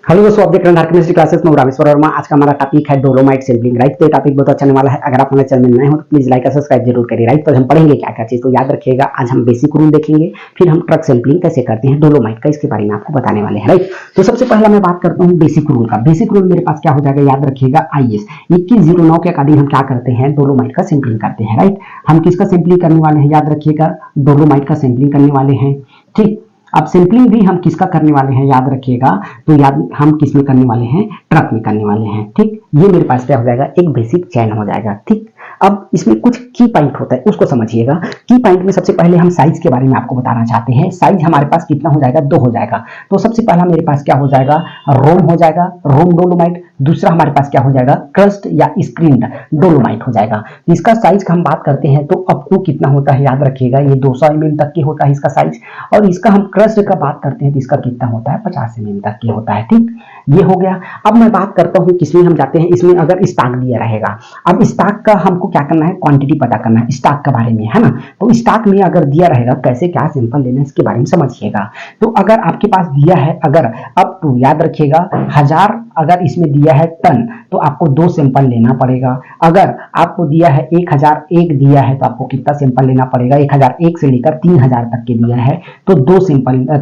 Hello दोस्तों, आप देख रहे हैं केमिस्ट्री क्लासेस में रामेश्वर वर्मा। आज का हमारा टॉपिक है डोलोमाइट सैंपलिंग, राइट। तो ये टॉपिक बहुत अच्छा होने वाला है। अगर आप हमारे चैनल में नए हो तो प्लीज लाइक और सब्सक्राइब जरूर करिए, राइट। तो हम पढ़ेंगे क्या क्या चीज, तो याद रखिएगा। आज हम बेसिक रूल देखेंगे, फिर हम ट्रक सैंपलिंग कैसे करते हैं डोलोमाइट का, इसके बारे में आपको बताने वाले हैं, राइट। तो सबसे पहला मैं बात करता हूँ बेसिक रूल का। बेसिक रूल मेरे पास क्या हो जाएगा, याद रखिएगा। IS 2109 के अकॉर्डिंग हम क्या करते हैं, डोलोमाइट का सैंपलिंग करते हैं, राइट। हम किसका सैंपलिंग करने वाले हैं, याद रखिएगा, डोलोमाइट का सैंपलिंग करने वाले हैं, ठीक। अब सैंपलिंग भी हम किसका करने वाले हैं, याद रखिएगा। तो याद हम किस में करने वाले हैं, ट्रक में करने वाले हैं, ठीक। ये मेरे पास क्या हो जाएगा, एक बेसिक चैन हो जाएगा, ठीक। अब इसमें कुछ की पॉइंट होता है, उसको समझिएगा। की पॉइंट में सबसे पहले हम साइज के बारे में आपको बताना चाहते हैं। साइज हमारे पास कितना हो जाएगा, 2 हो जाएगा। तो सबसे पहला मेरे पास क्या हो जाएगा, रोम हो जाएगा, रोम डोलोमाइट। दूसरा हमारे पास क्या हो जाएगा, क्रस्ट या स्क्रीन्ड डोलोमाइट हो जाएगा। इसका साइज का हम बात करते हैं तो अप टू कितना होता है, याद रखिएगा, ये 200 mm तक की होता है इसका साइज। और इसका हम क्रस्ट का बात करते हैं तो इसका कितना होता है, 50 mm तक की होता है, ठीक। ये हो गया। अब मैं बात करता हूँ किसमें हम जाते हैं, इसमें अगर स्टॉक दिया रहेगा। अब स्टॉक का हमको क्या करना है, क्वांटिटी पता करना है स्टॉक के बारे में, है ना। तो स्टॉक में अगर दिया रहेगा कैसे क्या सैंपल लेना है, इसके बारे में समझिएगा। तो अगर आपके पास दिया है, अगर अप टू, याद रखिएगा, 1000 अगर इसमें दिया है टन, तो आपको 2 सैंपल लेना पड़ेगा। अगर आपको दिया है 1001 दिया है तो आपको कितना सैंपल लेना पड़ेगा, 1001 से लेकर 3000 तक के दिया है तो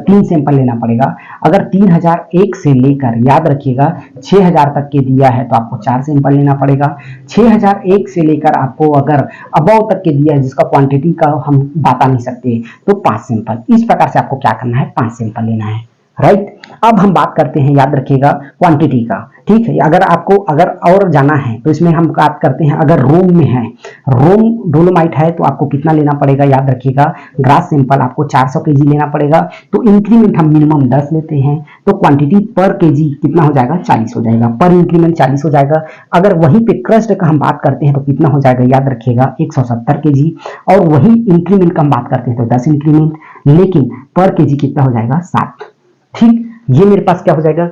3 सैंपल लेना पड़ेगा। अगर 3001 से लेकर, याद रखिएगा, 6000 तक के दिया है तो आपको 4 सैंपल लेना पड़ेगा। 6001 से लेकर आपको अगर अबव तक के दिया है, जिसका क्वांटिटी का हम बता नहीं सकते, तो 5 सैंपल। इस प्रकार से आपको क्या करना है, 5 सैंपल लेना है, राइट। अब हम बात करते हैं, याद रखिएगा, क्वांटिटी का, ठीक है। अगर आपको अगर और जाना है तो इसमें हम बात करते हैं, अगर रोम में है, रोम डोलोमाइट है तो आपको कितना लेना पड़ेगा, याद रखिएगा, ग्रास सैंपल आपको 400 केजी लेना पड़ेगा। तो इंक्रीमेंट हम मिनिमम 10 लेते हैं, तो क्वांटिटी पर केजी कितना हो जाएगा, 40 हो जाएगा, पर इंक्रीमेंट 40 हो जाएगा। अगर वहीं पे क्रस्ट का हम बात करते हैं तो कितना हो जाएगा, याद रखिएगा, 170 केजी। और वही इंक्रीमेंट का हम बात करते हैं तो 10 इंक्रीमेंट, लेकिन पर केजी कितना हो जाएगा, 7, ठीक। ये मेरे पास क्या हो जाएगा,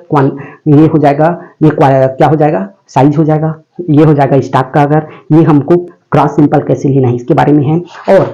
ये हो जाएगा, ये क्या हो जाएगा, साइज हो जाएगा। ये हो जाएगा स्टॉक का। अगर ये हमको क्रॉस सैंपल कैसे लेना है इसके बारे में है। और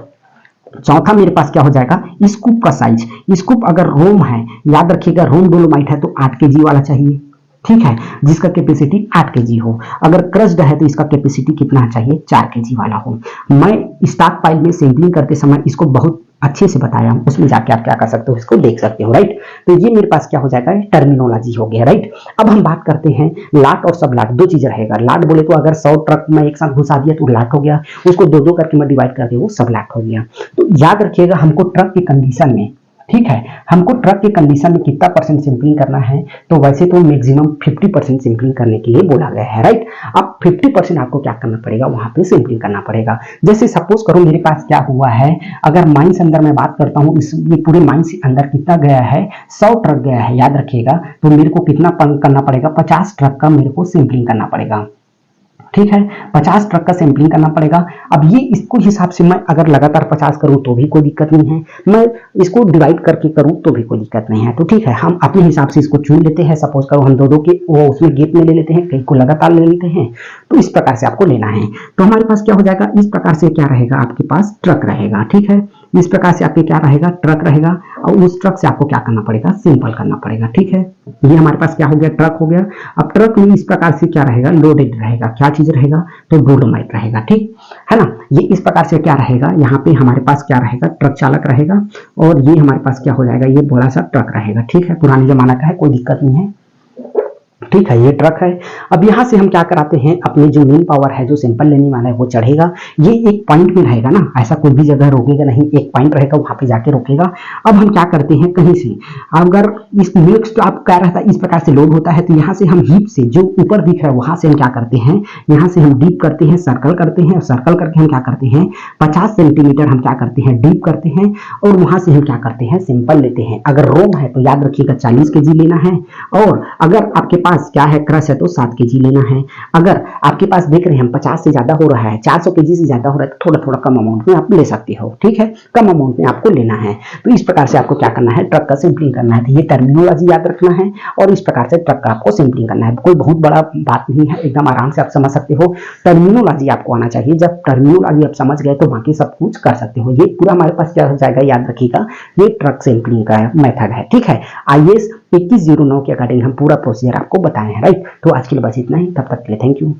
चौथा मेरे पास क्या हो जाएगा, स्कूप का साइज। स्कूप अगर रोम है, याद रखिएगा, रोम डोलोमाइट है तो 8 केजी वाला चाहिए, ठीक है, जिसका कैपेसिटी 8 केजी हो। अगर क्रस्ड है तो इसका कैपेसिटी कितना चाहिए, 4 केजी वाला हो। मैं स्टॉक पाइल में सैंपलिंग करते समय इसको बहुत अच्छे से बताया हूं, उसमें जाके आप क्या कर सकते हो, इसको देख सकते हो, राइट। तो ये मेरे पास क्या हो जाएगा, टर्मिनोलॉजी हो गया, राइट। अब हम बात करते हैं लाट और सब लाट, 2 चीज रहेगा। लाट बोले तो अगर 100 ट्रक में एक साथ घुसा दिया तो लाट हो गया, उसको 2-2 करके मैं डिवाइड करके वो सब लाट हो गया। तो याद रखिएगा, हमको ट्रक की कंडीशन में, ठीक है, हमको ट्रक के कंडीशन में कितना परसेंट सैंपलिंग करना है, तो वैसे तो मैक्सिमम 50% सैंपलिंग करने के लिए बोला गया है, राइट। अब 50% आपको क्या करना पड़ेगा, वहां पे सैंपलिंग करना पड़ेगा। जैसे सपोज करो मेरे पास क्या हुआ है, अगर माइंस अंदर मैं बात करता हूँ, इस ये पूरे माइंस के अंदर कितना गया है, 100 ट्रक गया है, याद रखिएगा। तो मेरे को कितना करना पड़ेगा, 50 ट्रक का मेरे को सैंपलिंग करना पड़ेगा, ठीक है। 50 ट्रक का सैंपलिंग करना पड़ेगा। अब ये इसको हिसाब से मैं अगर लगातार 50 करूं तो भी कोई दिक्कत नहीं है, मैं इसको डिवाइड करके करूं तो भी कोई दिक्कत नहीं है। तो ठीक है, हम अपने हिसाब से इसको चुन लेते हैं। सपोज करो हम 2-2 के वो उसमें गेप में ले लेते हैं, कई को लगातार ले लेते हैं। तो इस प्रकार से आपको लेना है। तो हमारे पास क्या हो जाएगा, इस प्रकार से क्या रहेगा, आपके पास ट्रक रहेगा, ठीक है। इस प्रकार से आपके क्या रहेगा, ट्रक रहेगा। और उस ट्रक से आपको क्या करना पड़ेगा, सैंपल करना पड़ेगा, ठीक है। ये हमारे पास क्या हो गया, ट्रक हो गया। अब ट्रक में इस प्रकार से क्या रहेगा, लोडेड रहेगा, क्या चीज रहेगा, तो डोलोमाइट रहेगा, ठीक है ना। ये इस प्रकार से क्या रहेगा, यहाँ पे हमारे पास क्या रहेगा, ट्रक चालक रहेगा। और ये हमारे पास क्या हो जाएगा, ये बड़ा सा ट्रक रहेगा, ठीक है, पुराने जमाना का है, कोई दिक्कत नहीं है, ठीक है। ये ट्रक है। अब यहां से हम क्या कराते हैं, अपने जो मेन पावर है, जो सैंपल लेने वाला है वो चढ़ेगा। ये एक पॉइंट में रहेगा ना, ऐसा कोई भी जगह रोकेगा नहीं, एक पॉइंट रहेगा, वहां पे जाके रोकेगा। अब हम क्या करते हैं, कहीं से अगर इस नेक्स्ट आप क्या रहता है, इस प्रकार से लोड होता है, तो यहाँ से हम डीप से, जो ऊपर दिख रहा है वहां से हम क्या करते हैं, यहाँ से हम डीप करते हैं, सर्कल करते हैं। सर्कल करके हम क्या करते हैं, 50 सेंटीमीटर हम क्या करते हैं, डीप करते हैं। और वहां से हम क्या करते हैं, सैंपल लेते हैं। अगर रोम है तो याद रखिएगा 40 केजी लेना है। और अगर आपके पास क्या है, क्रश है, तो 7 केजी लेना है। अगर आपके पास देख रहे हैं हम 50 से ज्यादा हो रहा है, 400 केजी से ज्यादा हो रहा है, तो थोड़ा थोड़ा कम अमाउंट में आप ले सकते हो, ठीक है, कम अमाउंट में आपको लेना है। तो इस प्रकार से आपको क्या करना है, ट्रक का सैंपलिंग करना है। तो ये टर्मिनोलॉजी याद रखना है और इस प्रकार से ट्रक का आपको सैंपलिंग करना है। कोई बहुत बड़ा बात नहीं है, एकदम आराम से आप समझ सकते हो। टर्मिनोलॉजी आपको आना चाहिए, जब टर्मिनोलॉजी आप समझ गए तो बाकी सब कुछ कर सकते हो। ये पूरा हमारे पास क्या हो जाएगा, याद रखिएगा, ये ट्रक सैंपलिंग का मेथड है, ठीक है। IS 2109 के अकॉर्डिंग हम पूरा प्रोसीजर आपको बताए हैं, राइट। तो आज के लिए बस इतना ही, तब तक के लिए थैंक यू।